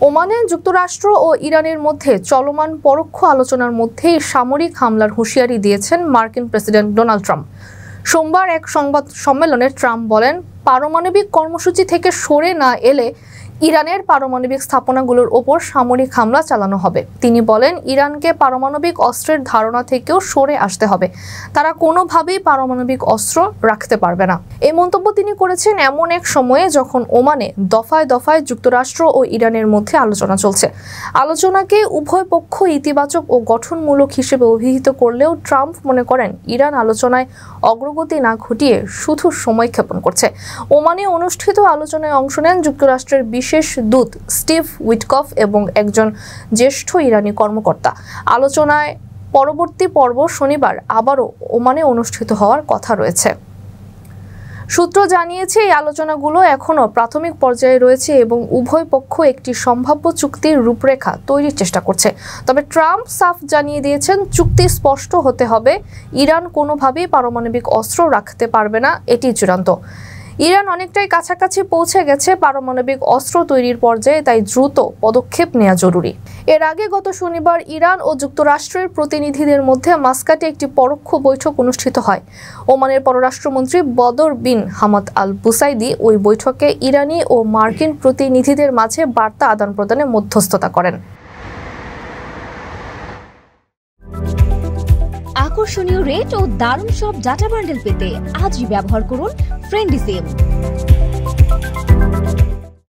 ওমানে যুক্তরাষ্ট্র ও ইরানের মধ্যে চলমান পরোক্ষ আলোচনার মধ্যেই সামরিক হামলার হুঁশিয়ারি দিয়েছেন মার্কিন প্রেসিডেন্ট ডোনাল্ড ট্রাম্প। সোমবার এক সংবাদ সম্মেলনে ট্রাম্প বলেন, পারমাণবিক কর্মসূচি থেকে সরে না এলে ইরানের পারমাণবিক স্থাপনাগুলোর ওপর সামরিক হামলা চালানো হবে। তিনি বলেন, ইরানকে পারমাণবিক অস্ত্রের ধারণা থেকেও সরে আসতে হবে। তারা কোনোভাবেই পারমাণবিক অস্ত্র রাখতে পারবে না। এই মন্তব্য তিনি করেছেন এমন এক সময়ে যখন ওমানে দফায় দফায় যুক্তরাষ্ট্র ও ইরানের মধ্যে আলোচনা চলছে। আলোচনাকে উভয় পক্ষ ইতিবাচক ও গঠনমূলক হিসেবে অভিহিত করলেও ট্রাম্প মনে করেন ইরান আলোচনায় অগ্রগতি না ঘটিয়ে শুধু সময় ক্ষেপণ করছে। ওমানে অনুষ্ঠিত আলোচনায় অংশ নেন যুক্তরাষ্ট্রের বিশেষ দূত স্টিভ উইটকফ এবং একজন জ্যেষ্ঠ ইরানি কর্মকর্তা। আলোচনায় পরবর্তী পর্ব শনিবার আবারও ওমানে অনুষ্ঠিত হওয়ার কথা রয়েছে। সূত্র জানিয়েছে, এই আলোচনাগুলো এখনও প্রাথমিক পর্যায়ে রয়েছে এবং উভয় পক্ষ একটি সম্ভাব্য চুক্তির রূপরেখা তৈরির চেষ্টা করছে। তবে ট্রাম্প সাফ জানিয়ে দিয়েছেন, চুক্তি স্পষ্ট হতে হবে। ইরান কোনোভাবেই পারমাণবিক অস্ত্র রাখতে পারবে না, এটি চূড়ান্ত। ইরান অনেকটাই কাছাকাছি পৌঁছে গেছে পারমাণবিক অস্ত্র তৈরির পর্যায়ে, তাই দ্রুত পদক্ষেপ নেওয়া জরুরি। এর আগে গত শনিবার ইরান ও যুক্তরাষ্ট্রের প্রতিনিধিদের মধ্যে মাস্কাটে একটি পরোক্ষ বৈঠক অনুষ্ঠিত হয়। ওমানের পররাষ্ট্রমন্ত্রী বদর বিন হামাদ আল বুসাইদি ওই বৈঠকে ইরানি ও মার্কিন প্রতিনিধিদের মাঝে বার্তা আদান-প্রদানে মধ্যস্থতা করেন। আকর্ষণীয় রেট ও দারুণ সব ডাটা বান্ডেল পেতে আজই ব্যবহার করুন ফ্রেন্ডলি সিম।